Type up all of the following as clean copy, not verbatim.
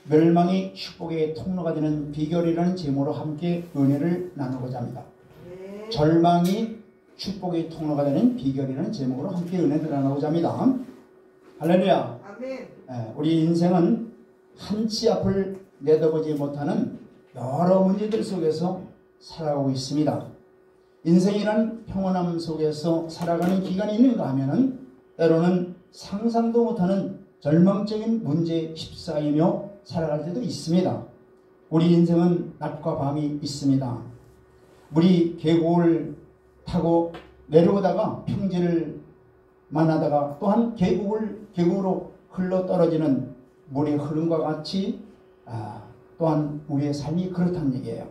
멸망이 축복의 통로가 되는 비결이라는 제목으로 함께 은혜를 나누고자 합니다. 절망이 축복의 통로가 되는 비결이라는 제목으로 함께 은혜를 나누고자 합니다. 할렐루야. 우리 인생은 한치 앞을 내다보지 못하는 여러 문제들 속에서 살아가고 있습니다. 인생이란 평온함 속에서 살아가는 기간이 있는가 하면은 때로는 상상도 못하는 절망적인 문제에 휩싸이며 살아갈 때도 있습니다. 우리 인생은 낮과 밤이 있습니다. 물이 계곡을 타고 내려오다가 평지를 만나다가 또한 계곡으로 흘러 떨어지는 물의 흐름과 같이 또한 우리의 삶이 그렇다는 얘기예요.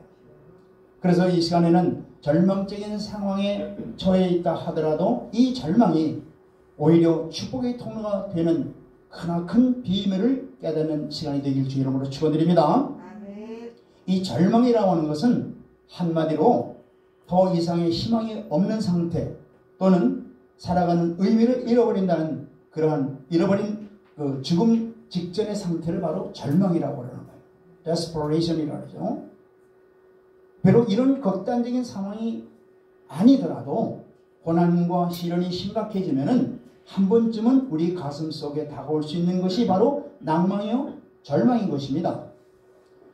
그래서 이 시간에는 절망적인 상황에 처해 있다 하더라도 이 절망이 오히려 축복의 통로가 되는 크나큰 비밀을 깨닫는 시간이 되길 주 이름으로 축원드립니다. 이 절망이라고 하는 것은 한마디로 더 이상의 희망이 없는 상태 또는 살아가는 의미를 잃어버린다는 그러한 잃어버린 그 죽음 직전의 상태를 바로 절망이라고 하는 거예요. desperation이라고 하죠. 비록 이런 극단적인 상황이 아니더라도 고난과 시련이 심각해지면은 한 번쯤은 우리 가슴 속에 다가올 수 있는 것이 바로 낭망이요 절망인 것입니다.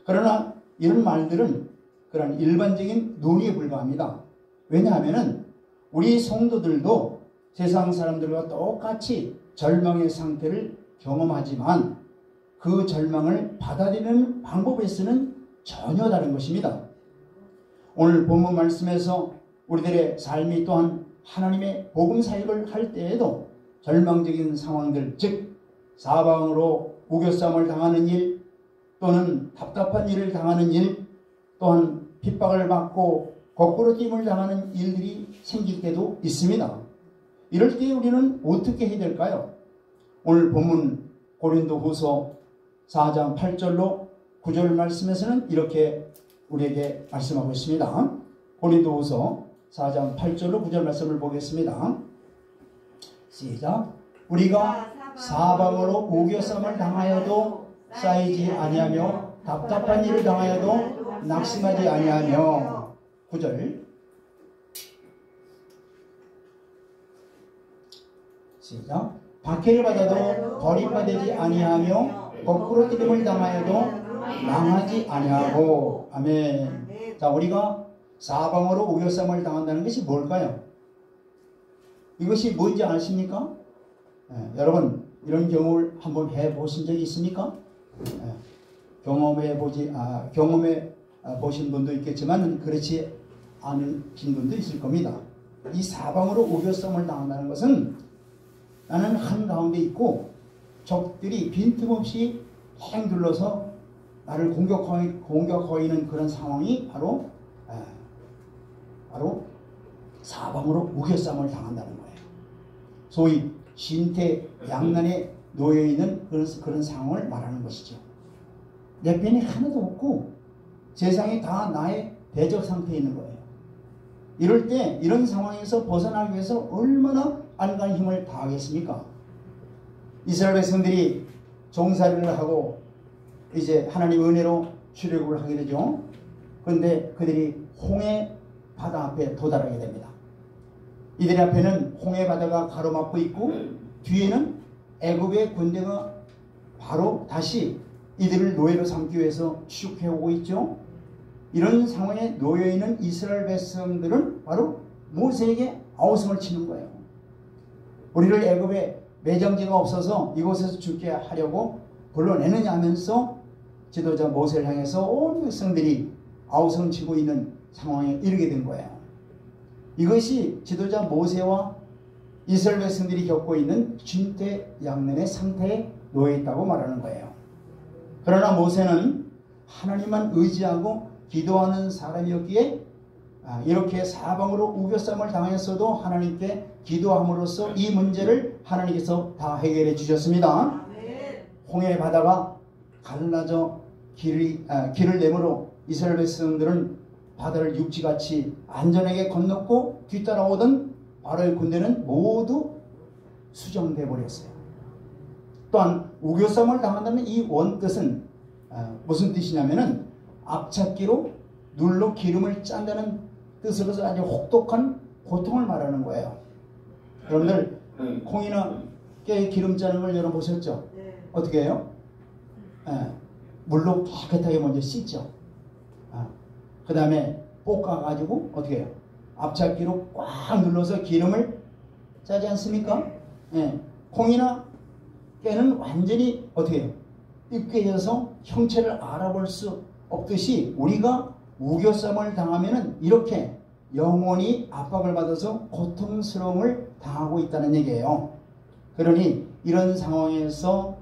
그러나 이런 말들은 그런 일반적인 논의에 불과합니다. 왜냐하면 우리 성도들도 세상 사람들과 똑같이 절망의 상태를 경험하지만 그 절망을 받아들이는 방법에서는 전혀 다른 것입니다. 오늘 본문 말씀에서 우리들의 삶이 또한 하나님의 복음 사역을 할 때에도 절망적인 상황들, 즉 사방으로 우겨싸움을 당하는 일 또는 답답한 일을 당하는 일 또한 핍박을 받고 거꾸로 낌을 당하는 일들이 생길 때도 있습니다. 이럴 때 우리는 어떻게 해야 될까요? 오늘 본문 고린도후서 4장 8절로 9절 말씀에서는 이렇게 우리에게 말씀하고 있습니다. 고린도후서 4장 8절로 9절 말씀을 보겠습니다. 시작. 우리가 사방으로 우겨쌈을 당하여도 쌓이지 아니하며 답답한 일을 당하여도 낙심하지 아니하며 9절 시작. 박해를 받아도 버림받지 아니하며 거꾸로 뛰림을 당하여도 망하지 아니하고 아멘. 자, 우리가 사방으로 우겨쌈을 당한다는 것이 뭘까요? 이것이 뭔지 아십니까? 여러분 이런 경험을 한번 해보신 적이 있습니까? 경험해 보신 분도 있겠지만 그렇지 않으신 분도 있을 겁니다. 이 사방으로 우겨쌈을 당한다는 것은 나는 한가운데 있고 적들이 빈틈없이 행 둘러서 나를 공격하고 있는 그런 상황이 바로 사방으로 우겨쌈을 당한다는 거예요. 소위 신태양난에 놓여있는 그런 상황을 말하는 것이죠. 내 편이 하나도 없고 세상이 다 나의 대적 상태에 있는 거예요. 이럴 때 이런 상황에서 벗어나기 위해서 얼마나 안간 힘을 다하겠습니까? 이스라엘 백성들이 종살이를 하고 이제 하나님 은혜로 출애굽을 하게 되죠. 그런데 그들이 홍해 바다 앞에 도달하게 됩니다. 이들 앞에는 홍해 바다가 가로막고 있고 뒤에는 애굽의 군대가 바로 다시 이들을 노예로 삼기 위해서 추격해오고 있죠. 이런 상황에 놓여있는 이스라엘 백성들은 바로 모세에게 아우성을 치는 거예요. 우리를 애굽에 매장지가 없어서 이곳에서 죽게 하려고 불러내느냐 하면서 지도자 모세를 향해서 온 백성들이 아우성 치고 있는 상황에 이르게 된 거예요. 이것이 지도자 모세와 이스라엘 백성들이 겪고 있는 진퇴양난의 상태에 놓여있다고 말하는 거예요. 그러나 모세는 하나님만 의지하고 기도하는 사람이었기에 이렇게 사방으로 우겨쌈을 당했어도 하나님께 기도함으로써 이 문제를 하나님께서 다 해결해 주셨습니다. 홍해 바다가 갈라져 길을 내므로 이스라엘 백성들은 바다를 육지같이 안전하게 건넜고 뒤따라오던 바로의 군대는 모두 수정돼 버렸어요. 또한 우겨쌈을 당한다는 이 원뜻은 무슨 뜻이냐면은 앞찾기로 눌러 기름을 짠다는 뜻으로서 아주 혹독한 고통을 말하는 거예요. 여러분들 콩이나 깨에 기름 짜는 걸 여러분 보셨죠? 어떻게 해요? 물로 깨끗하게 먼저 씻죠. 그 다음에 볶아가지고 어떻게 해요? 앞찾기로 꽉 눌러서 기름을 짜지 않습니까? 콩이나 깨는 완전히 어떻게 해요? 으깨져서 형체를 알아볼 수 없듯이 우리가 우겨쌈을 당하면은 이렇게 영원히 압박을 받아서 고통스러움을 당하고 있다는 얘기예요. 그러니 이런 상황에서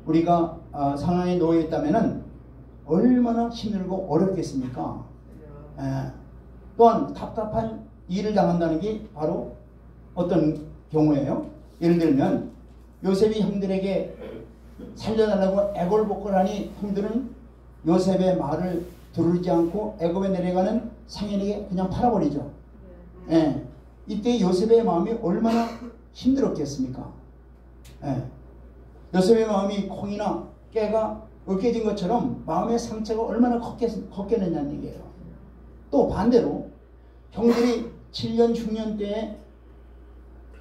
우리가 상황에 놓여 있다면은 얼마나 힘들고 어렵겠습니까? 또한 답답한 일을 당한다는 게 바로 어떤 경우예요? 예를 들면 요셉이 형들에게 살려달라고 애걸복걸하니 형들은 요셉의 말을 들으지 않고 애굽에 내려가는 상인에게 그냥 팔아버리죠. 이때 요셉의 마음이 얼마나 힘들었겠습니까? 요셉의 마음이 콩이나 깨가 으깨진 것처럼 마음의 상처가 얼마나 컸겠느냐는 얘기예요. 또 반대로 형들이 7년 6년 때에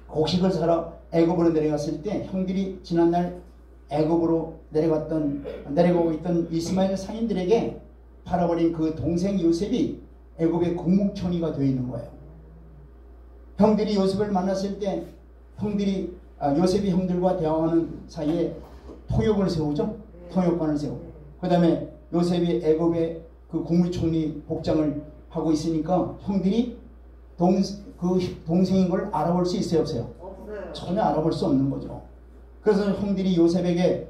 곡식을 사러 애굽으로 내려갔을 때 형들이 지난날 애굽으로 내려가고 있던 이스마엘 상인들에게 팔아버린 그 동생 요셉이 애굽의 국무총리가 되어 있는 거예요. 형들이 요셉을 만났을 때 요셉이 형들과 대화하는 사이에 통역을 세우죠. 통역관을 세우고 그 다음에 요셉이 애굽의 그 국무총리 복장을 하고 있으니까 형들이 그 동생인 걸 알아볼 수 있어요, 없어요? 없어요. 전혀 알아볼 수 없는 거죠. 그래서 형들이 요셉에게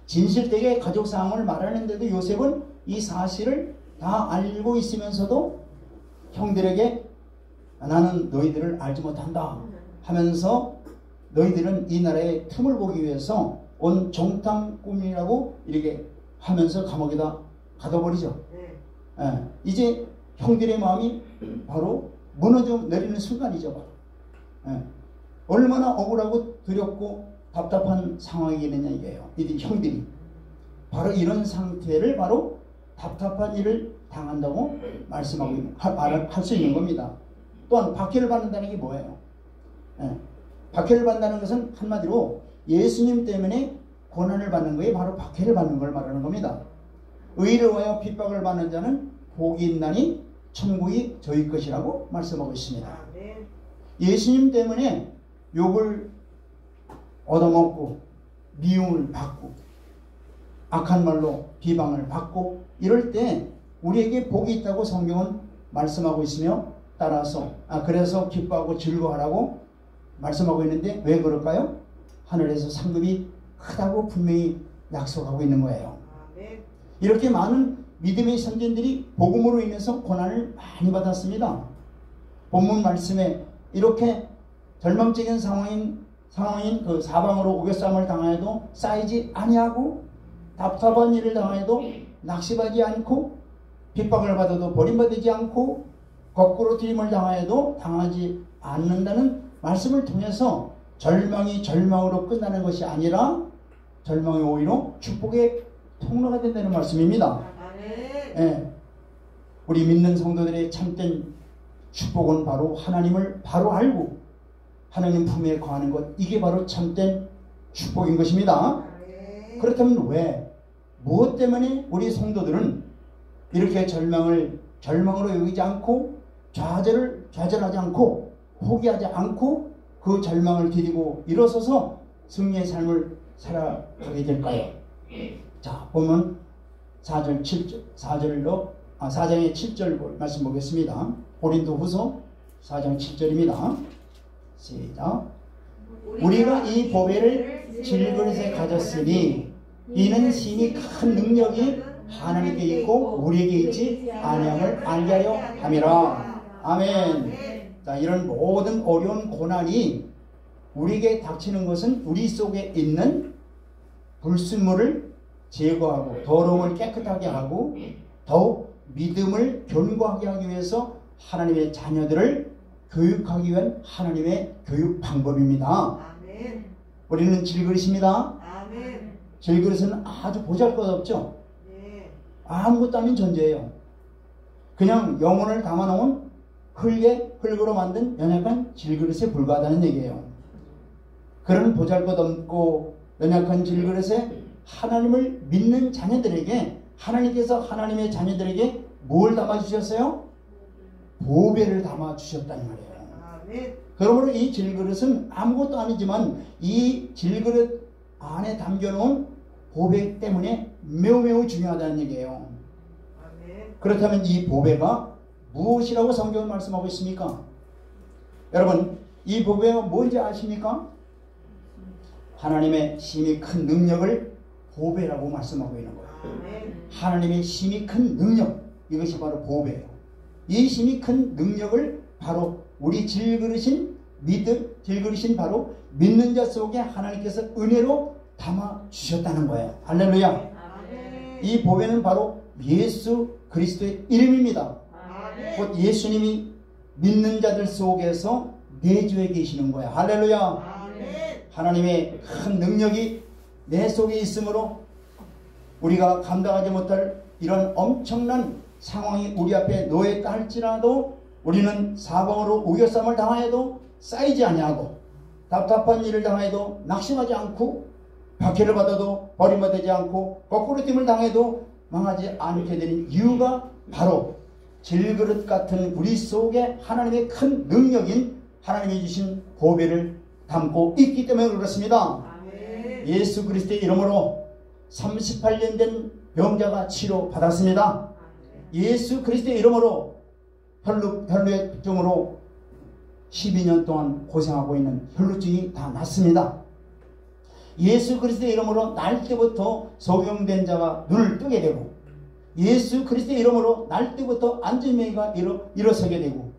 진실되게 가족 상황을 말하는데도 요셉은 이 사실을 다 알고 있으면서도 형들에게 나는 너희들을 알지 못한다 하면서 너희들은 이 나라의 틈을 보기 위해서 온 정탐꾼이라고 이렇게 하면서 감옥에다 가둬버리죠. 이제 형들의 마음이 바로 무너져 내리는 순간이죠. 얼마나 억울하고 두렵고 답답한 상황이겠느냐 이게요. 이 형들이 바로 이런 상태를 바로 답답한 일을 당한다고 말씀하고 할 수 있는 겁니다. 또한 박해를 받는다는 게 뭐예요? 박해를 받는다는 것은 한마디로 예수님 때문에 고난을 받는 거에 바로 박해를 받는 걸 말하는 겁니다. 의로하여 핍박을 받는 자는 복이 있나니 천국이 저희 것이라고 말씀하고 있습니다. 예수님 때문에 욕을 얻어먹고 미움을 받고 악한 말로 비방을 받고 이럴 때 우리에게 복이 있다고 성경은 말씀하고 있으며 따라서 그래서 기뻐하고 즐거워하라고 말씀하고 있는데 왜 그럴까요? 하늘에서 상급이 크다고 분명히 약속하고 있는 거예요. 이렇게 많은 믿음의 선진들이 복음으로 인해서 고난을 많이 받았습니다. 본문 말씀에 이렇게 절망적인 상황인 그 사방으로 우겨싸움을 당하여도 쌓이지 아니하고 답답한 일을 당하여도 낙심하지 않고 핍박을 받아도 버림받지 않고 거꾸로 트림을 당하여도 당하지 않는다는 말씀을 통해서 절망이 절망으로 끝나는 것이 아니라 절망이 오히려 축복의 통로가 된다는 말씀입니다. 우리 믿는 성도들의 참된 축복은 바로 하나님을 바로 알고 하나님 품에 거하는 것, 이게 바로 참된 축복인 것입니다. 그렇다면 왜 무엇 때문에 우리 성도들은 이렇게 절망으로 여기지 않고 좌절하지 않고 포기하지 않고 그 절망을 디디고 일어서서 승리의 삶을 살아가게 될까요? 자, 보면 4장의 7절 말씀 보겠습니다. 고린도후서 4장 7절입니다. 시작. 우리가 이 보배를 질그릇에 가졌으니 이는 신이 큰 능력이 하나님께 있고 우리에게 있지 아니함을 알게 하려 함이라. 아멘. 자, 이런 모든 어려운 고난이 우리에게 닥치는 것은 우리 속에 있는 불순물을 제거하고 더러움을 깨끗하게 하고 더욱 믿음을 견고하게 하기 위해서 하나님의 자녀들을 교육하기 위한 하나님의 교육 방법입니다. 아멘. 우리는 질그릇입니다. 아멘. 질그릇은 아주 보잘것없죠. 아무것도 아닌 존재예요. 그냥 영혼을 담아놓은 흙으로 만든 연약한 질그릇에 불과하다는 얘기예요. 그런 보잘것없고 연약한 질그릇에 하나님을 믿는 자녀들에게 하나님께서 하나님의 자녀들에게 뭘 담아주셨어요? 보배를 담아주셨단 말이에요. 그러므로 이 질그릇은 아무것도 아니지만 이 질그릇 안에 담겨놓은 보배 때문에 매우 중요하다는 얘기예요. 그렇다면 이 보배가 무엇이라고 성경은 말씀하고 있습니까? 여러분, 이 보배가 뭔지 아십니까? 하나님의 심히 큰 능력을 보배라고 말씀하고 있는 거예요. 하나님의 심히 큰 능력, 이것이 바로 보배예요. 이 심히 큰 능력을 바로 우리 질그릇인 바로 믿는 자 속에 하나님께서 은혜로 담아 주셨다는 거예요. 할렐루야. 이 보배는 바로 예수 그리스도의 이름입니다. 곧 예수님이 믿는 자들 속에서 내주해 계시는 거예요. 할렐루야. 하나님의 큰 능력이 내 속에 있으므로 우리가 감당하지 못할 이런 엄청난 상황이 우리 앞에 놓였다 할지라도 우리는 사방으로 우겨쌈을 당하여도 쌓이지 아니하고 답답한 일을 당하여도 낙심하지 않고 박해를 받아도 버림받지 않고 거꾸로 됨을 당해도 망하지 않게 되는 이유가 바로 질그릇 같은 우리 속에 하나님의 큰 능력인 하나님이 주신 보배를 담고 있기 때문에 그렇습니다. 예수 그리스도의 이름으로 38년 된 병자가 치료받았습니다. 예수 그리스도의 이름으로 혈루증으로 12년 동안 고생하고 있는 혈루증이 다 났습니다. 예수 그리스도의 이름으로 날 때부터 소경된 자가 눈을 뜨게 되고 예수 그리스도의 이름으로 날 때부터 안진뱅이가 일어서게 되고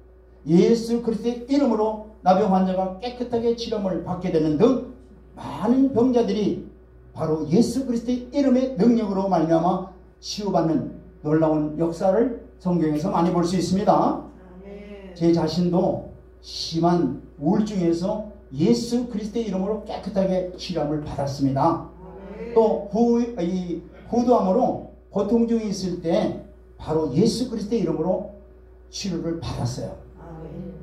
예수 그리스도의 이름으로 나병 환자가 깨끗하게 치료를 받게 되는 등 많은 병자들이 바로 예수 그리스도의 이름의 능력으로 말미암아 치유받는 놀라운 역사를 성경에서 많이 볼 수 있습니다. 제 자신도 심한 우울증에서 예수 그리스도의 이름으로 깨끗하게 치료를 받았습니다. 또 후두암으로 고통 중에 있을 때 바로 예수 그리스도의 이름으로 치료를 받았어요.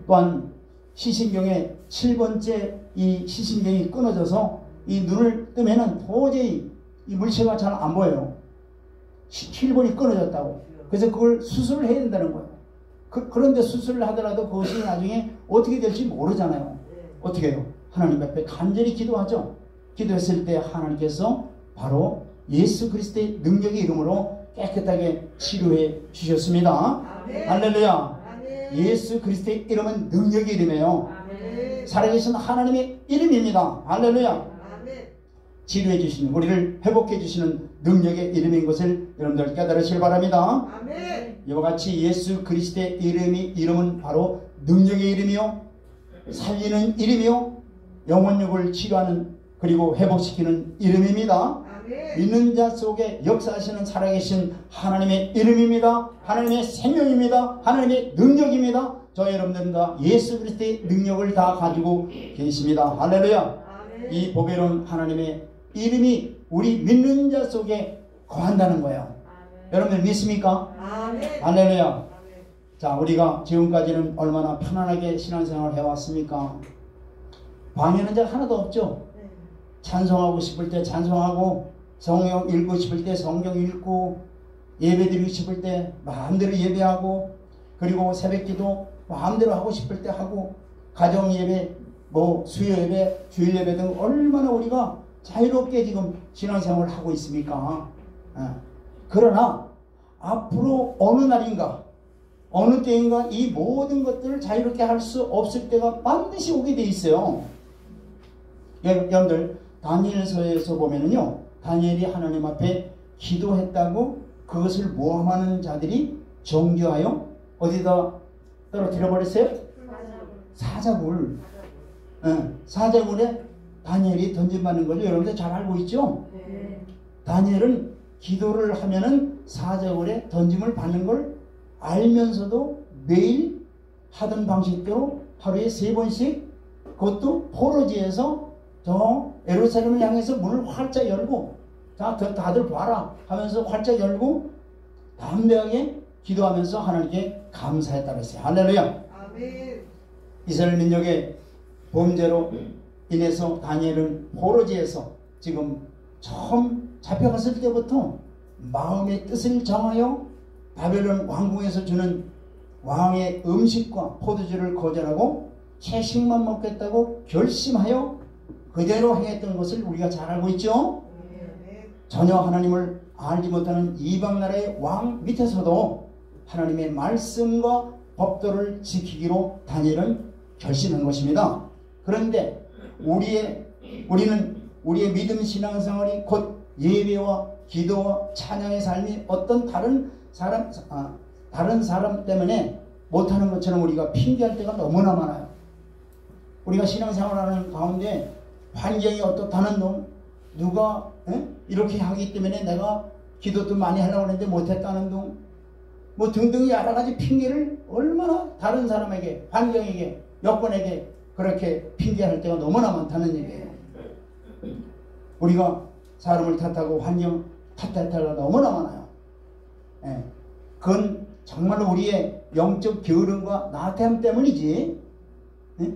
또한 시신경의 7번째 이 시신경이 끊어져서 이 눈을 뜨면은 도저히 이 물체가 잘 안 보여요. 7번이 끊어졌다고. 그래서 그걸 수술을 해야 된다는 거예요. 그런데 수술을 하더라도 그것이 나중에 어떻게 될지 모르잖아요. 어떻게 해요? 하나님 앞에 간절히 기도하죠. 기도했을 때 하나님께서 바로 예수 그리스도의 능력의 이름으로 깨끗하게 치료해 주셨습니다. 할렐루야. 예수 그리스도의 이름은 능력의 이름이에요. 살아계신 하나님의 이름입니다. 할렐루야. 치료해 주시는, 우리를 회복해 주시는 능력의 이름인 것을 여러분들 깨달으시길 바랍니다. 이와 같이 예수 그리스도의 이름은 바로 능력의 이름이요, 살리는 이름이요, 영혼력을 치료하는 그리고 회복시키는 이름입니다. 믿는 자 속에 역사하시는 살아계신 하나님의 이름입니다. 하나님의 생명입니다. 하나님의 능력입니다. 저 여러분들과 예수 그리스도의 능력을 다 가지고 계십니다. 할렐루야. 이 보배로운 하나님의 이름이 우리 믿는 자 속에 거한다는 거예요. 여러분들 믿습니까? 할렐루야. 자, 우리가 지금까지는 얼마나 편안하게 신앙생활을 해왔습니까? 방해하는 자 하나도 없죠. 찬송하고 싶을 때 찬송하고, 성경 읽고 싶을 때 성경 읽고, 예배드리고 싶을 때 마음대로 예배하고, 그리고 새벽기도 마음대로 하고 싶을 때 하고, 가정예배, 수요 예배, 주일 예배 등 얼마나 우리가 자유롭게 지금 신앙생활을 하고 있습니까? 그러나 앞으로 어느 날인가 어느 때인가 이 모든 것들을 자유롭게 할 수 없을 때가 반드시 오게 돼 있어요. 여러분들 다니엘서에서 보면은요, 다니엘이 하나님 앞에 기도했다고 그것을 모함하는 자들이 정죄하여 어디다 떨어뜨려 버렸어요? 사자굴. 사자굴에 다니엘이 던짐받는 걸로 여러분들 잘 알고 있죠? 다니엘은 기도를 하면은 사자굴에 던짐을 받는 걸 알면서도 매일 하던 방식대로 하루에 3번씩, 그것도 포로지에서 저 예루살렘을 향해서 문을 활짝 열고 자, 다들 봐라 하면서 활짝 열고 담대하게 기도하면서 하나님께 감사했다고 했어요. 할렐루야. 아멘. 이스라엘 민족의 범죄로 인해서 다니엘은 포로지에서 지금 처음 잡혀갔을 때부터 마음의 뜻을 정하여 바벨론 왕궁에서 주는 왕의 음식과 포도주를 거절하고 채식만 먹겠다고 결심하여 그대로 행했던 것을 우리가 잘 알고 있죠. 전혀 하나님을 알지 못하는 이방 나라의 왕 밑에서도 하나님의 말씀과 법도를 지키기로 다니엘은 결심한 것입니다. 그런데 우리는 우리의 믿음 신앙생활이 곧 예배와 기도와 찬양의 삶이 어떤 다른 사람 때문에 못하는 것처럼 우리가 핑계할 때가 너무나 많아요. 우리가 신앙생활하는 가운데 환경이 어떻다는 놈, 누가 이렇게 하기 때문에 내가 기도도 많이 하려고 했는데 못했다는 둥, 뭐 등등 여러 가지 핑계를 얼마나 다른 사람에게, 환경에게, 여건에게 그렇게 핑계할 때가 너무나 많다는 얘기예요. 우리가 사람을 탓하고 환경 탓할 때가 너무나 많아요. 예. 그건 정말로 우리의 영적 게으름과 나태함 때문이지. 예?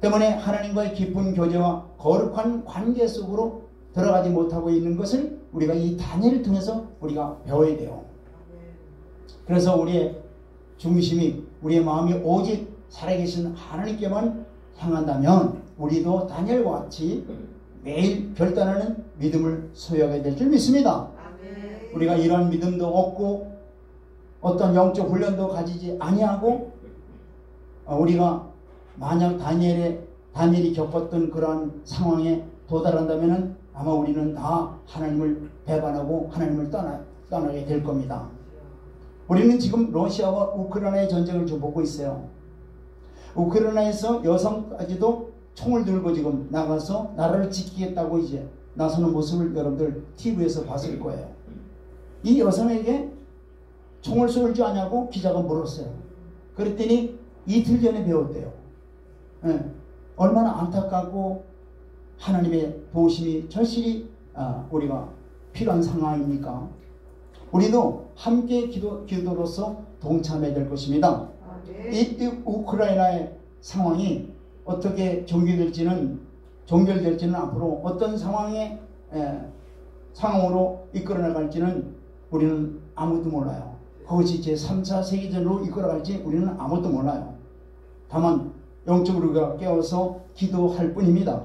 때문에 하나님과의 깊은 교제와 거룩한 관계 속으로 들어가지 못하고 있는 것을 우리가 이 다니엘을 통해서 우리가 배워야 돼요. 그래서 우리의 중심이, 우리의 마음이 오직 살아계신 하나님께만 향한다면 우리도 다니엘과 같이 매일 결단하는 믿음을 소유하게 될 줄 믿습니다. 우리가 이런 믿음도 없고 어떤 영적 훈련도 가지지 아니하고 우리가 만약 다니엘이 겪었던 그러한 상황에 도달한다면 아마 우리는 다 하나님을 배반하고 하나님을 떠나게 될 겁니다. 우리는 지금 러시아와 우크라이나의 전쟁을 좀 보고 있어요. 우크라이나에서 여성까지도 총을 들고 지금 나가서 나라를 지키겠다고 이제 나서는 모습을 여러분들 TV에서 봤을 거예요. 이 여성에게 총을 쏠 줄 아냐고 기자가 물었어요. 그랬더니 이틀 전에 배웠대요. 네. 얼마나 안타깝고 하나님의 도우심이 절실히 우리가 필요한 상황입니까? 우리도 함께 기도로서 동참해야 될 것입니다. 이 우크라이나의 상황이 어떻게 종결될지는 앞으로 어떤 상황으로 이끌어나갈지는 우리는 아무도 몰라요. 그것이 제3차 세계전으로 이끌어갈지 우리는 아무도 몰라요. 다만 영적으로 우리가 깨워서 기도할 뿐입니다.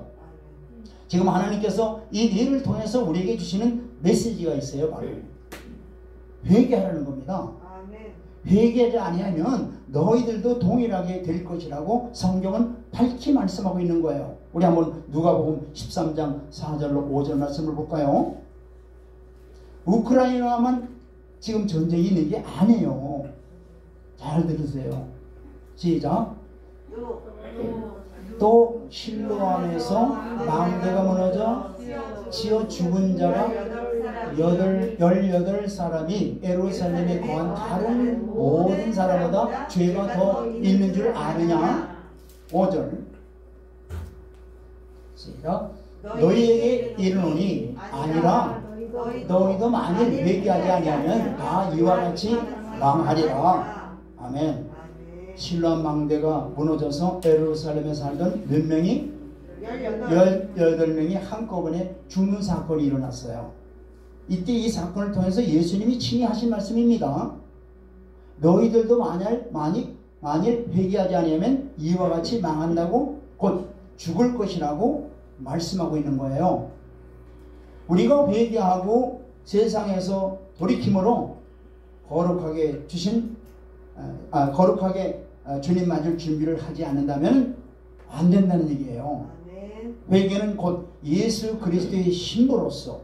지금 하나님께서 이 일을 통해서 우리에게 주시는 메시지가 있어요. 바로 회개하라는 겁니다. 회개를 아니하면 너희들도 동일하게 될 것이라고 성경은 밝히 말씀하고 있는 거예요. 우리 한번 누가복음 13장 4절로 5절 말씀을 볼까요? 우크라이나만 지금 전쟁이 있는 게 아니에요. 잘 들으세요. 시작. 또 실로암에서 망대가 무너져 치어 죽은 자가 18사람이 예루살렘에 거한 다른 모든 사람보다 죄가 더 있는 줄 아느냐? 5절 시작. 너희에게 이르노니 아니라 너희도 만일 회개하지 아니하면 다 이와 같이 망하리라. 아멘. 실로암 망대가 무너져서 예루살렘에 살던 몇 명이? 18명이 한꺼번에 죽는 사건이 일어났어요. 이때 이 사건을 통해서 예수님이 친히 하신 말씀입니다. 너희들도 만일 회개하지 않으면 이와 같이 망한다고, 곧 죽을 것이라고 말씀하고 있는 거예요. 우리가 회개하고 세상에서 돌이킴으로 거룩하게 주님 맞을 준비를 하지 않는다면 안 된다는 얘기예요. 회개는 곧 예수 그리스도의 신부로서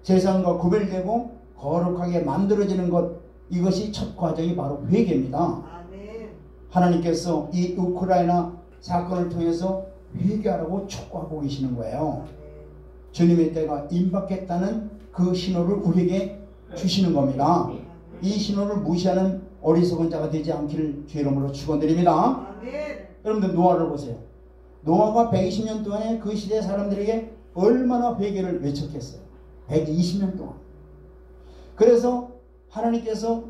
세상과 구별되고 거룩하게 만들어지는 것, 이것이 첫 과정이 바로 회개입니다. 하나님께서 이 우크라이나 사건을 통해서 회개하라고 촉구하고 계시는 거예요. 주님의 때가 임박했다는 그 신호를 우리에게 주시는 겁니다. 이 신호를 무시하는 어리석은 자가 되지 않기를 주의 이름으로 축원드립니다. 여러분들 노아를 보세요. 노아가 120년 동안에 그 시대 사람들에게 얼마나 회개를 외쳤겠어요. 120년 동안. 그래서 하나님께서,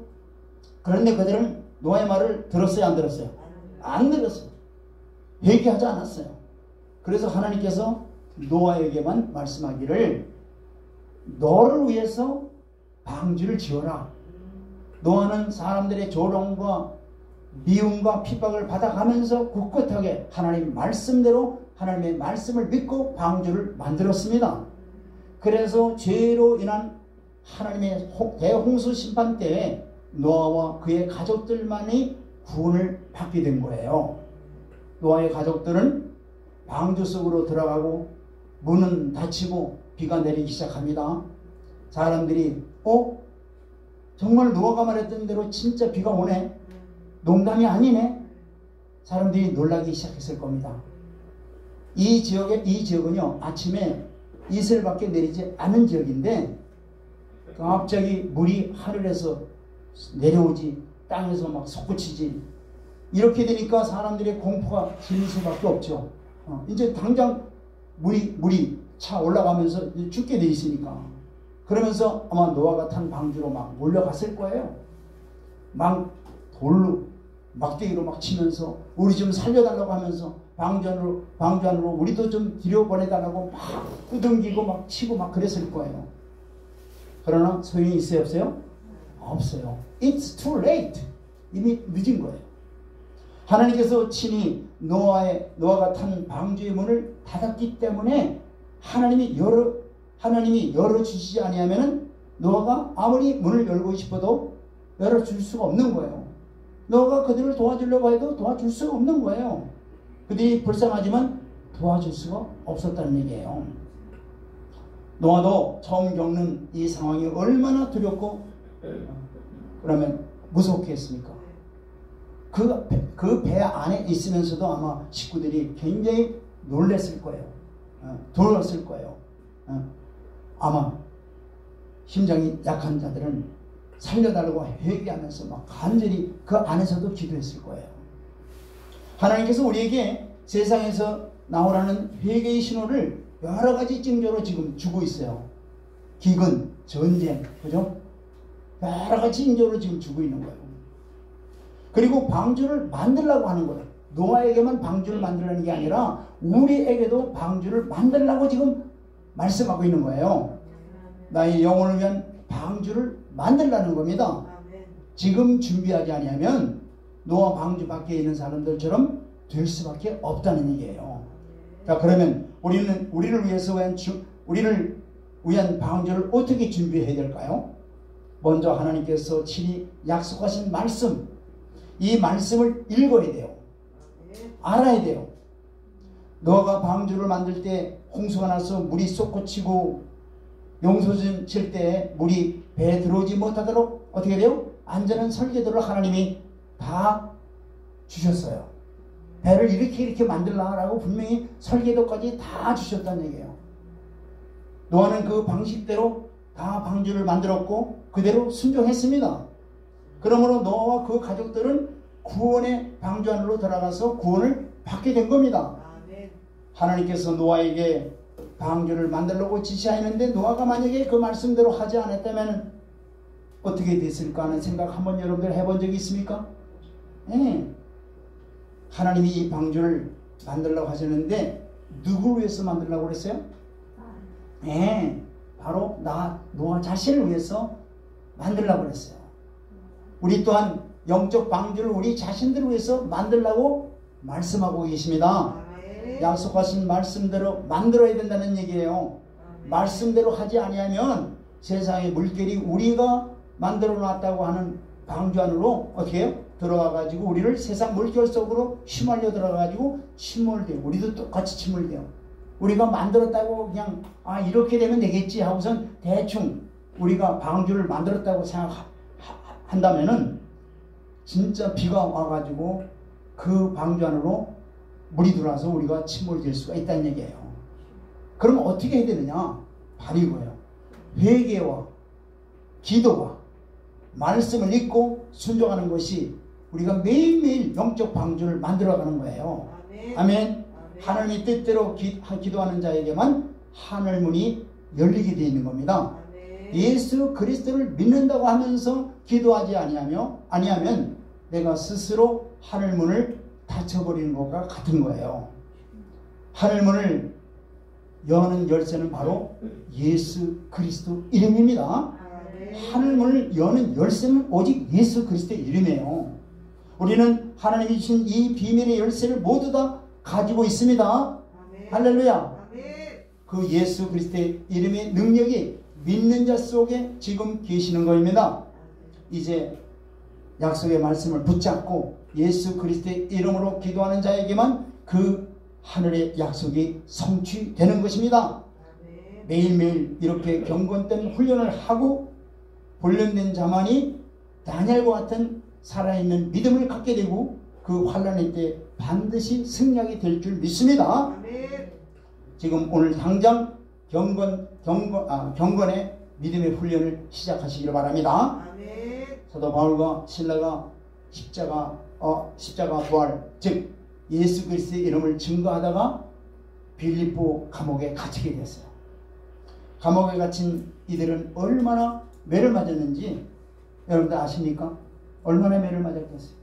그런데 그들은 노아의 말을 들었어요, 안 들었어요? 안 들었어요. 회개하지 않았어요. 그래서 하나님께서 노아에게만 말씀하기를 너를 위해서 방주를 지어라. 노아는 사람들의 조롱과 미움과 핍박을 받아가면서 꿋꿋하게 하나님 말씀대로 하나님의 말씀을 믿고 방주를 만들었습니다. 그래서 죄로 인한 하나님의 대홍수 심판 때에 노아와 그의 가족들만이 구원을 받게 된 거예요. 노아의 가족들은 방주 속으로 들어가고 문은 닫히고 비가 내리기 시작합니다. 사람들이 정말 노아가 말했던 대로 진짜 비가 오네, 농담이 아니네, 사람들이 놀라기 시작했을 겁니다. 이 지역은요, 아침에 이슬밖에 내리지 않은 지역인데 갑자기 물이 하늘에서 내려오지, 땅에서 막 솟구치지. 이렇게 되니까 사람들의 공포가 질릴 수밖에 없죠. 이제 당장 물이 차 올라가면서 죽게 돼 있으니까. 그러면서 아마 노아가 탄 방주로 막 몰려갔을 거예요. 막 돌로 막대기로 막 치면서 우리 좀 살려달라고 하면서 방주 안으로 우리도 좀 들여보내달라고 막 꾸둥기고 막 치고 막 그랬을 거예요. 그러나 소용이 있어요, 없어요? 없어요. It's too late. 이미 늦은 거예요. 하나님께서 친히 노아가 탄 방주의 문을 닫았기 때문에 하나님이 열어주시지 아니하면은 노아가 아무리 문을 열고 싶어도 열어줄 수가 없는 거예요. 노아가 그들을 도와주려고 해도 도와줄 수가 없는 거예요. 그들이 불쌍하지만 도와줄 수가 없었다는 얘기예요. 노아도 처음 겪는 이 상황이 얼마나 두렵고 그러면 무섭게 했습니까? 그 배 안에 있으면서도 아마 식구들이 굉장히 놀랬을 거예요. 두려웠을 거예요. 아마 심장이 약한 자들은 살려달라고 회개하면서 막 간절히 그 안에서도 기도했을 거예요. 하나님께서 우리에게 세상에서 나오라는 회개의 신호를 여러 가지 징조로 지금 주고 있어요. 기근, 전쟁, 그죠? 여러 가지 징조로 지금 주고 있는 거예요. 그리고 방주를 만들려고 하는 거예요. 노아에게만 방주를 만들라는 게 아니라 우리에게도 방주를 만들라고 지금 말씀하고 있는 거예요. 나의 영혼을 위한 방주를 만들라는 겁니다. 지금 준비하지 아니하면 노아 방주 밖에 있는 사람들처럼 될 수밖에 없다는 얘기예요. 자, 그러면 우리를 위한 방주를 어떻게 준비해야 될까요? 먼저 하나님께서 친히 약속하신 말씀, 이 말씀을 읽어야 돼요. 알아야 돼요. 노아가 방주를 만들 때 홍수가 나서 물이 쏟구치고 용소진 칠 때 물이 배에 들어오지 못하도록 어떻게 돼요? 안전한 설계도를 하나님이 다 주셨어요. 배를 이렇게 만들라라고 분명히 설계도까지 다 주셨다는 얘기예요. 노아는 그 방식대로 다 방주를 만들었고 그대로 순종했습니다. 그러므로 노아와 그 가족들은 구원의 방주 안으로 들어가서 구원을 받게 된 겁니다. 하나님께서 노아에게 방주를 만들려고 지시하였는데 노아가 만약에 그 말씀대로 하지 않았다면 어떻게 됐을까 하는 생각 한번 여러분들 해본 적이 있습니까? 네. 하나님이 이 방주를 만들려고 하셨는데 누구를 위해서 만들려고 그랬어요? 네. 바로 노아 자신을 위해서 만들려고 그랬어요. 우리 또한 영적 방주를 우리 자신들을 위해서 만들려고 말씀하고 계십니다. 약속하신 말씀대로 만들어야 된다는 얘기예요. 말씀대로 하지 아니하면 세상의 물결이 우리가 만들어 놨다고 하는 방주 안으로 어떻게 해요? 들어와 가지고 우리를 세상 물결 속으로 휘말려 들어가 가지고 침몰돼요. 우리도 똑같이 침몰돼요. 우리가 만들었다고 그냥 이렇게 되면 되겠지 하고선 대충 우리가 방주를 만들었다고 생각한다면은 진짜 비가 와가지고 그 방주 안으로 물이 들어와서 우리가 침몰될 수가 있다는 얘기예요. 그럼 어떻게 해야 되느냐? 바로 이거예요. 회개와 기도와 말씀을 읽고 순종하는 것이 우리가 매일매일 영적 방주를 만들어가는 거예요. 아멘. 하나님의 뜻대로 기도하는 자에게만 하늘문이 열리게 되어 있는 겁니다. 예수 그리스도를 믿는다고 하면서 기도하지 아니하면 내가 스스로 하늘 문을 닫혀버리는 것과 같은 거예요. 하늘 문을 여는 열쇠는 바로 예수 그리스도 이름입니다. 하늘 문을 여는 열쇠는 오직 예수 그리스도의 이름이에요. 우리는 하나님이 주신 이 비밀의 열쇠를 모두 다 가지고 있습니다. 할렐루야. 그 예수 그리스도의 이름의 능력이 믿는 자 속에 지금 계시는 것입니다. 이제 약속의 말씀을 붙잡고 예수 그리스도의 이름으로 기도하는 자에게만 그 하늘의 약속이 성취되는 것입니다. 매일매일 이렇게 경건된 훈련을 하고 훈련된 자만이 다니엘과 같은 살아있는 믿음을 갖게 되고 그 환난의 때 반드시 승리하게 될 줄 믿습니다. 지금 오늘 당장 경건의 믿음의 훈련을 시작하시기를 바랍니다. 사도 바울과 실라가 십자가 부활, 즉 예수 그리스도의 이름을 증거하다가 빌립보 감옥에 갇히게 됐어요. 감옥에 갇힌 이들은 얼마나 매를 맞았는지 여러분들 아십니까? 얼마나 매를 맞았겠어요?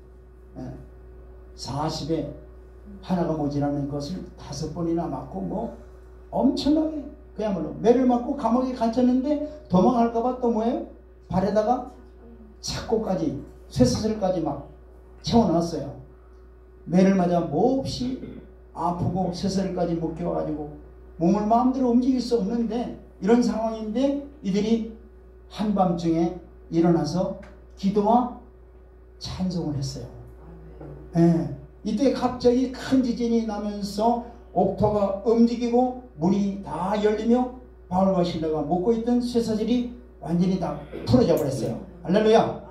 40에 하나가 모자라는 것을 5번이나 맞고 뭐 엄청나게 그야말로 매를 맞고 감옥에 갇혔는데 도망할까봐 또 뭐예요? 발에다가 착고까지 쇠사슬까지 막 채워놨어요. 매를 맞아 몹시 아프고 쇠사슬까지 묶여가지고 몸을 마음대로 움직일 수 없는데 이런 상황인데 이들이 한밤중에 일어나서 기도와 찬송을 했어요. 이때 갑자기 큰 지진이 나면서 옥토가 움직이고 문이 다 열리며 바울과 실라가 묶고 있던 쇠사슬이 완전히 다 풀어져 버렸어요. 할렐루야.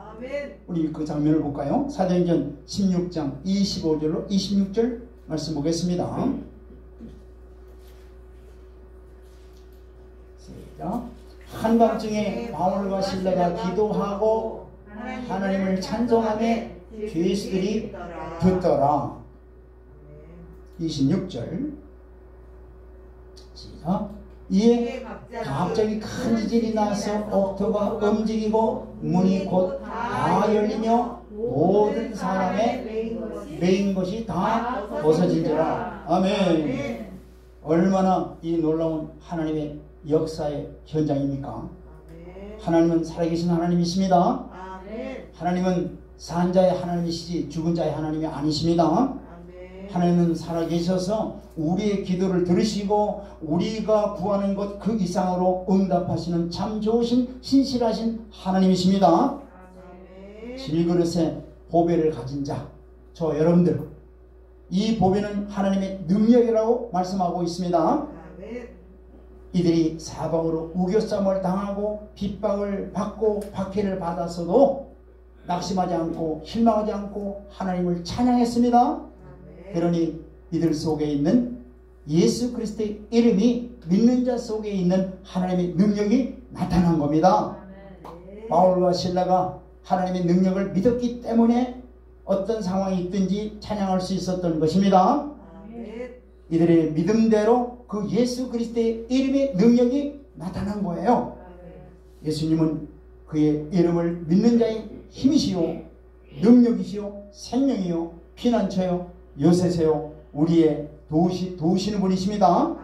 우리 그 장면을 볼까요? 사도행전 16장 25절로 26절 말씀 보겠습니다. 시작. 한밤중에 바울과 실라가 기도하고 하나님을 찬송하며 죄수들이 듣더라. 26절 시작. 이에 갑자기 큰 지진이 나서 옥토가 움직이고 문이 곧 다 열리며 모든 사람의 매인 것이 다 벗어진지라. 아멘. 얼마나 이 놀라운 하나님의 역사의 현장입니까? 하나님은 살아계신 하나님이십니다. 하나님은 산 자의 하나님이시지 죽은 자의 하나님이 아니십니다. 하나님은 살아계셔서 우리의 기도를 들으시고 우리가 구하는 것 그 이상으로 응답하시는 참 좋으신 신실하신 하나님이십니다. 질그릇에 보배를 가진 자, 저 여러분들, 이 보배는 하나님의 능력이라고 말씀하고 있습니다. 이들이 사방으로 우겨싸움을 당하고 핍박을 받고 박해를 받았어도 낙심하지 않고 실망하지 않고 하나님을 찬양했습니다. 그러니 이들 속에 있는 예수 그리스도의 이름이 믿는 자 속에 있는 하나님의 능력이 나타난 겁니다. 바울과 실라가 하나님의 능력을 믿었기 때문에 어떤 상황이 있든지 찬양할 수 있었던 것입니다. 이들의 믿음대로 그 예수 그리스도의 이름의 능력이 나타난 거예요. 예수님은 그의 이름을 믿는 자의 힘이시요 능력이시요 생명이요 피난처요 요새세요 우리의 도우시는 분이십니다.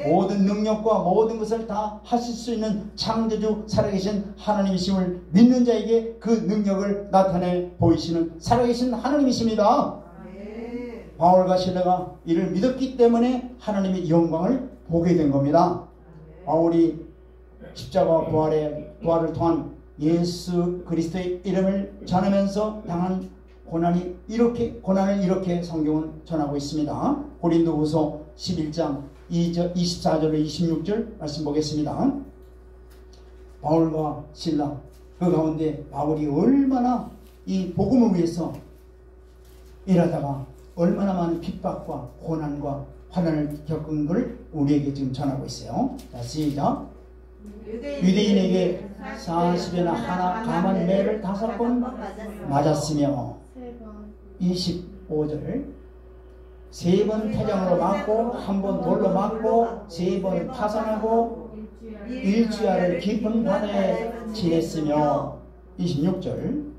모든 능력과 모든 것을 다 하실 수 있는 창조주 살아계신 하나님이심을 믿는 자에게 그 능력을 나타내 보이시는 살아계신 하나님이십니다. 바울과 실라가 이를 믿었기 때문에 하나님의 영광을 보게 된 겁니다. 바울이 십자가 부활을 통한 예수 그리스도의 이름을 전하면서 당한 고난을 이렇게 성경은 전하고 있습니다. 고린도후서 11장 24절로 26절 말씀 보겠습니다. 바울과 실라, 그 가운데 바울이 얼마나 이 복음을 위해서 일하다가 얼마나 많은 핍박과 고난과 환난을 겪은 걸 우리에게 지금 전하고 있어요. 자, 시작. 유대인에게 40에나 하나 감한 매를 5번 맞았으며 25절 3번 태장으로 맞고 1번 돌로 맞고 3번 파산하고 일주야를 깊은 바다에 지냈으며 26절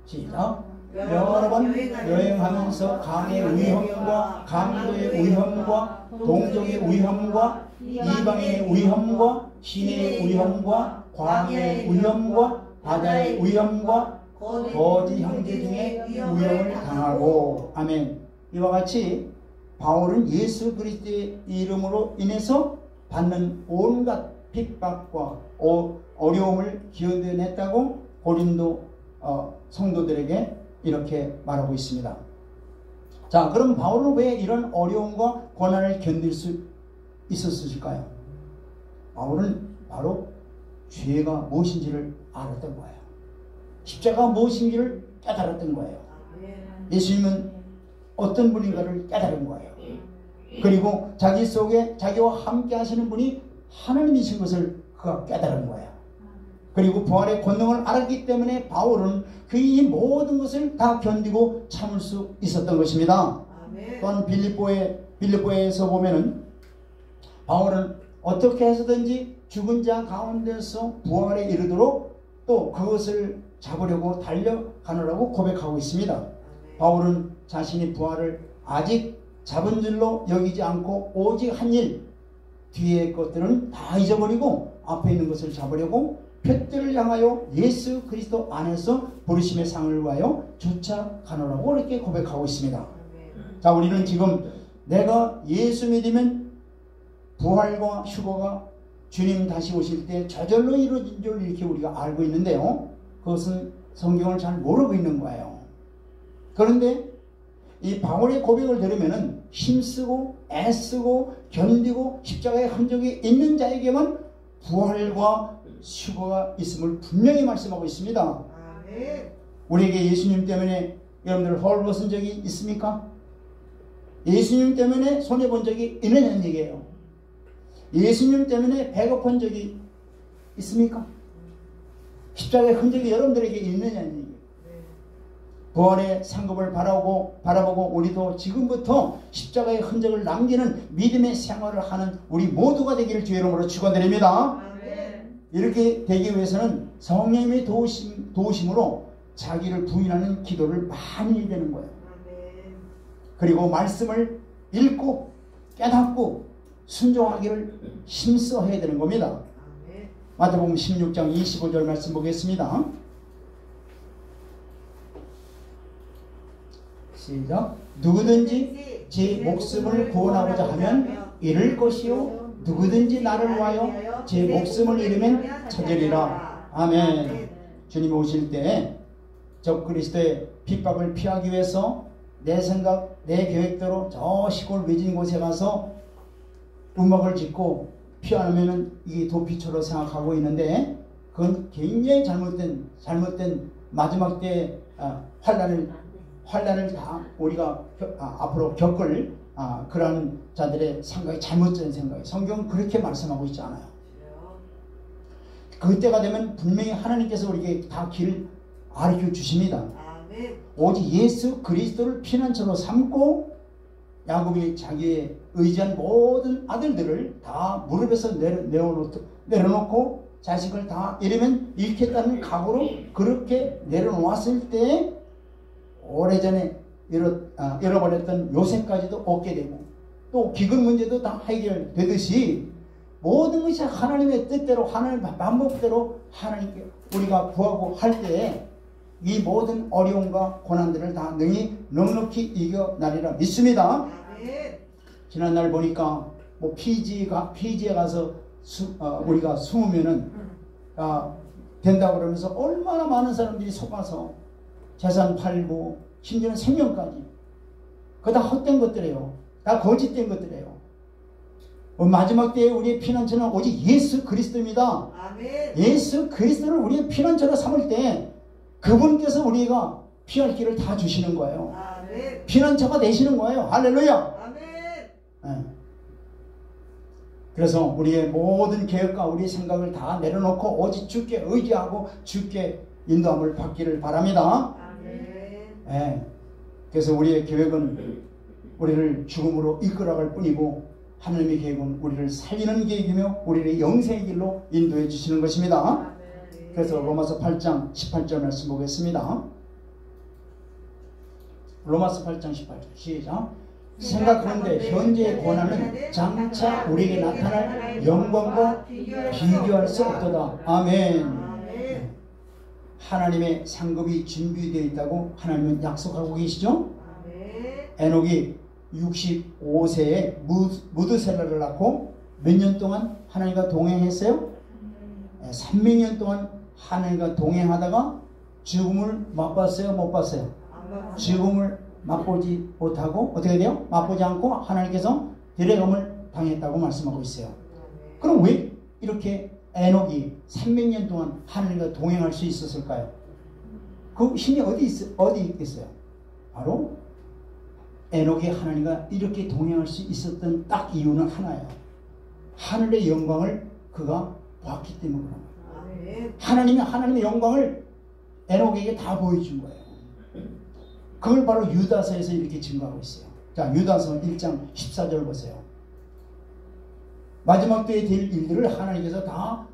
시작. 여러 번 여행하면서 강의 위험과 강도의 위험과 동족의 위험과 이방인의 위험과 시내의 위험과 광야의 위험과 바다의 위험과 거짓 형제 중에 위험을 당하고 아멘. 이와 같이 바울은 예수 그리스도의 이름으로 인해서 받는 온갖 핍박과 어려움을 견뎌냈다고 고린도 성도들에게 이렇게 말하고 있습니다. 자, 그럼 바울은 왜 이런 어려움과 고난을 견딜 수 있었을까요? 바울은 바로 죄가 무엇인지를 알았던 거예요. 십자가가 무엇인지를 깨달았던 거예요. 예수님은 어떤 분인가를 깨달은 거예요. 그리고 자기 속에 자기와 함께 하시는 분이 하나님이신 것을 그가 깨달은 거예요. 그리고 부활의 권능을 알았기 때문에 바울은 그 이 모든 것을 다 견디고 참을 수 있었던 것입니다. 또한 빌립보에서 보면은 바울은 어떻게 해서든지 죽은 자 가운데서 부활에 이르도록 또 그것을 잡으려고 달려가느라고 고백하고 있습니다. 바울은 자신이 부활을 아직 잡은 줄로 여기지 않고 오직 한 일, 뒤의 것들은 다 잊어버리고 앞에 있는 것을 잡으려고 표대를 향하여 예수 그리스도 안에서 부르심의 상을 위하여 쫓아가노라고 이렇게 고백하고 있습니다. 자, 우리는 지금 내가 예수 믿으면 부활과 휴거가 주님 다시 오실 때 저절로 이루어진 줄 이렇게 우리가 알고 있는데요. 그것은 성경을 잘 모르고 있는 거예요. 그런데 이 바울의 고백을 들으면은 힘쓰고 애쓰고 견디고 십자가의 흔적이 있는 자에게만 부활과 휴거가 있음을 분명히 말씀하고 있습니다. 우리에게 예수님 때문에 여러분들 헐벗은 적이 있습니까? 예수님 때문에 손해본 적이 있느냐는 얘기예요. 예수님 때문에 배고픈 적이 있습니까? 십자가의 흔적이 여러분들에게 있느냐는 얘기예요. 부활의 상급을 바라보고 우리도 지금부터 십자가의 흔적을 남기는 믿음의 생활을 하는 우리 모두가 되기를 주의 이름으로 축원드립니다. 이렇게 되기 위해서는 성령님의 도우심으로 자기를 부인하는 기도를 많이 해야 되는 거예요. 그리고 말씀을 읽고 깨닫고 순종하기를 힘써 해야 되는 겁니다. 마태복음 16장 25절 말씀 보겠습니다. 시작. 누구든지 제 목숨을 구원하고자 하면 잃을 것이요 누구든지 나를 위하여 제 목숨을 잃으면 찾으리라. 아멘. 주님 오실 때 적 그리스도의 핍박을 피하기 위해서 내 생각, 내 계획대로 저 시골 외진 곳에 가서 음악을 짓고 피하면은 이게 도피처로 생각하고 있는데 그건 굉장히 잘못된 마지막 때 환란을 다 우리가 앞으로 겪을 그런 자들의 생각이 잘못된 생각이에요. 성경은 그렇게 말씀하고 있지 않아요. 그때가 되면 분명히 하나님께서 우리에게 다 길을 가르쳐 주십니다. 오직 예수 그리스도를 피난처로 삼고 야곱이 자기의 의지한 모든 아들들을 다 무릎에서 내려놓고 자식을 다 잃으면 잃겠다는 각오로 그렇게 내려놓았을 때 오래전에 잃어버렸던 요셉까지도 얻게 되고 또 기근 문제도 다 해결되듯이 모든 것이 하나님의 뜻대로 하나님의 방법대로 하나님께 우리가 구하고 할 때 이 모든 어려움과 고난들을 다 넉넉히 이겨나리라 믿습니다. 지난날 보니까 뭐 피지에 가서 우리가 숨으면은 된다고 그러면서 얼마나 많은 사람들이 속아서 재산 팔고 심지어는 생명까지 그거 다 헛된 것들이에요. 다 거짓된 것들이에요. 마지막 때에 우리의 피난처는 오직 예수 그리스도입니다. 아멘. 예수 그리스도를 우리의 피난처로 삼을 때 그분께서 우리가 피할 길을 다 주시는 거예요. 아멘. 피난처가 되시는 거예요. 할렐루야. 아멘. 네. 그래서 우리의 모든 계획과 우리의 생각을 다 내려놓고 오직 주께 의지하고 주께 인도함을 받기를 바랍니다. 아멘. 네. 그래서 우리의 계획은 우리를 죽음으로 이끌어갈 뿐이고 하나님의 계획은 우리를 살리는 계획이며 우리를 영생의 길로 인도해 주시는 것입니다. 그래서 로마서 8장 18절 말씀 보겠습니다. 로마서 8장 18절 시작. 생각하는데 현재의 고난은 장차 우리에게 나타날 영광과 비교할 수 없도다. 아멘. 하나님의 상급이 준비되어 있다고 하나님은 약속하고 계시죠? 에녹이 65세에 무드셀라를 낳고 몇 년 동안 하나님과 동행했어요? 300년 동안 하나님과 동행하다가 죽음을 맛봤어요? 못 봤어요? 죽음을 맛보지 못하고 어떻게 돼요? 맛보지 않고 하나님께서 데려감을 당했다고 말씀하고 있어요. 그럼 왜 이렇게 에녹이 300년 동안 하나님과 동행할 수 있었을까요? 그 힘이 어디 있겠어요? 바로 에녹이 하나님과 이렇게 동행할 수 있었던 딱 이유는 하나예요. 하늘의 영광을 그가 봤기 때문에 그런 거예요. 하나님의 영광을 에녹에게 다 보여준 거예요. 그걸 바로 유다서에서 이렇게 증거하고 있어요. 자, 유다서 1장 14절 보세요. 마지막 때에 될 일들을 하나님께서 다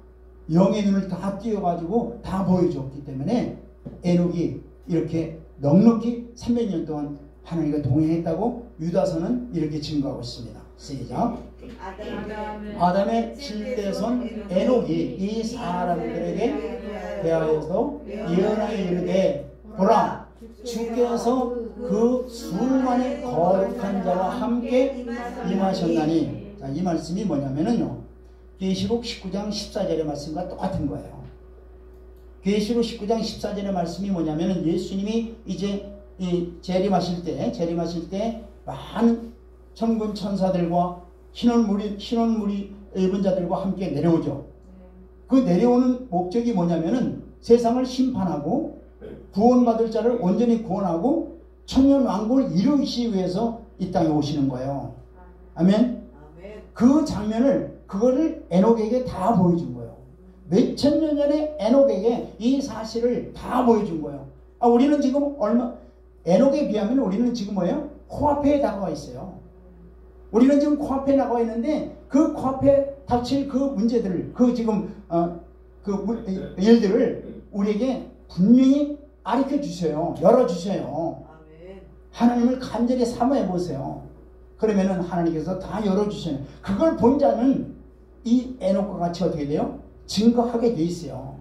영의 눈을 다 띄워가지고 다 보여줬기 때문에 에녹이 이렇게 넉넉히 300년 동안 하나님과 동행했다고 유다서는 이렇게 증거하고 있습니다. 시작. 아담의 7대손 에녹이 이 사람들에게 대하여서 예언하여 이르되 보라 주께서 그 수많은 거룩한 자와 함께 임하셨나니. 자, 이 말씀이 뭐냐면요, 계시록 19장 14절의 말씀과 똑같은 거예요. 계시록 19장 14절의 말씀이 뭐냐면은 예수님이 이제 이 재림하실 때 많은 천군 천사들과 신원물이 입은 자들과 함께 내려오죠. 그 내려오는 목적이 뭐냐면은 세상을 심판하고 구원받을 자를 온전히 구원하고 천년 왕국을 이루시기 위해서 이 땅에 오시는 거예요. 아멘. 그 장면을 그거를 에녹에게 다 보여준 거예요. 몇천 년 전에 에녹에게 이 사실을 다 보여준 거예요. 우리는 지금 에녹에 비하면 우리는 지금 뭐예요? 코앞에 다가와 있어요. 우리는 지금 코앞에 나가 있는데 그 코앞에 닥칠 그 문제들을 그 지금 일들을 우리에게 분명히 가르쳐 주세요. 열어 주세요. 하나님을 간절히 사모해 보세요. 그러면은 하나님께서 다 열어 주세요. 그걸 본 자는 이 에녹과 같이 어떻게 돼요? 증거하게 돼 있어요.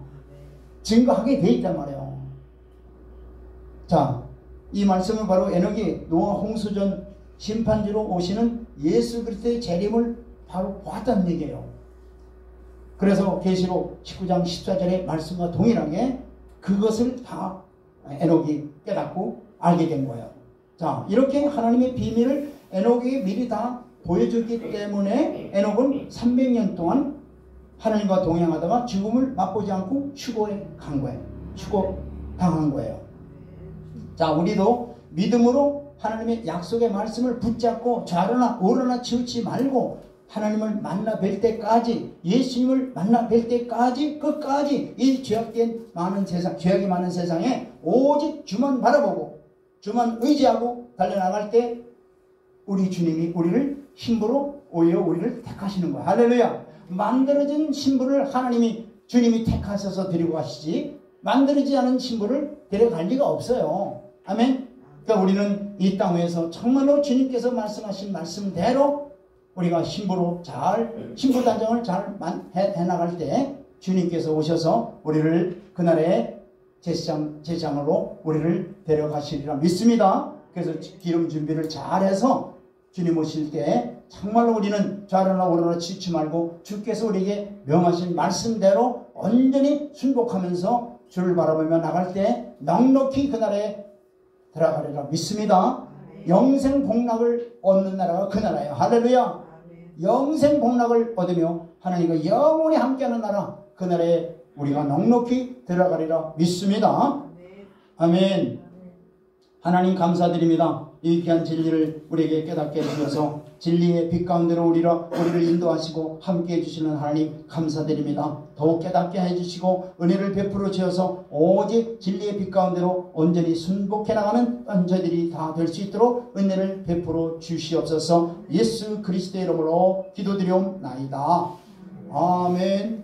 증거하게 돼 있단 말이에요. 자, 이 말씀은 바로 에녹이 노아 홍수전 심판주로 오시는 예수 그리스도의 재림을 바로 보았다는 얘기예요. 그래서 계시록 19장 14절의 말씀과 동일하게 그것을 다 에녹이 깨닫고 알게 된 거예요. 자, 이렇게 하나님의 비밀을 에녹에게 미리 다 보여줬기 때문에 에녹은 300년 동안 하나님과 동행하다가 죽음을 맛보지 않고 추고해 간 거예요. 추고당한 거예요. 자, 우리도 믿음으로 하나님의 약속의 말씀을 붙잡고 좌로나 우로나 치우치 말고 하나님을 만나 뵐 때까지, 예수님을 만나 뵐 때까지 끝까지 이 죄악된 많은 세상, 죄악이 많은 세상에 오직 주만 바라보고 주만 의지하고 달려나갈 때 우리 주님이 우리를 신부로 오히려 우리를 택하시는 거야. 할렐루야. 만들어진 신부를 주님이 택하셔서 데리고 가시지 만들어지지 않은 신부를 데려갈 리가 없어요. 아멘. 그러니까 우리는 이 땅 위에서 정말로 주님께서 말씀하신 말씀대로 우리가 신부 단정을 잘 해나갈 때 주님께서 오셔서 우리를 그날의 제사장으로 우리를 데려가시리라 믿습니다. 그래서 기름 준비를 잘해서 주님 오실 때 정말로 우리는 좌로나 우로나 치지 말고 주께서 우리에게 명하신 말씀대로 온전히 순복하면서 주를 바라보며 나갈 때 넉넉히 그날에 들어가리라 믿습니다. 영생 복락을 얻는 나라가 그 나라예요. 할렐루야. 영생 복락을 얻으며 하나님과 영원히 함께하는 나라, 그 나라에 우리가 넉넉히 들어가리라 믿습니다. 아멘. 하나님 감사드립니다. 이 귀한 진리를 우리에게 깨닫게 해주셔서 진리의 빛 가운데로 우리를 인도하시고 함께해 주시는 하나님 감사드립니다. 더욱 깨닫게 해주시고 은혜를 베풀어 주셔서 오직 진리의 빛 가운데로 온전히 순복해 나가는 저희들이 다 될 수 있도록 은혜를 베풀어 주시옵소서. 예수 그리스도의 이름으로 기도드리옵나이다. 아멘.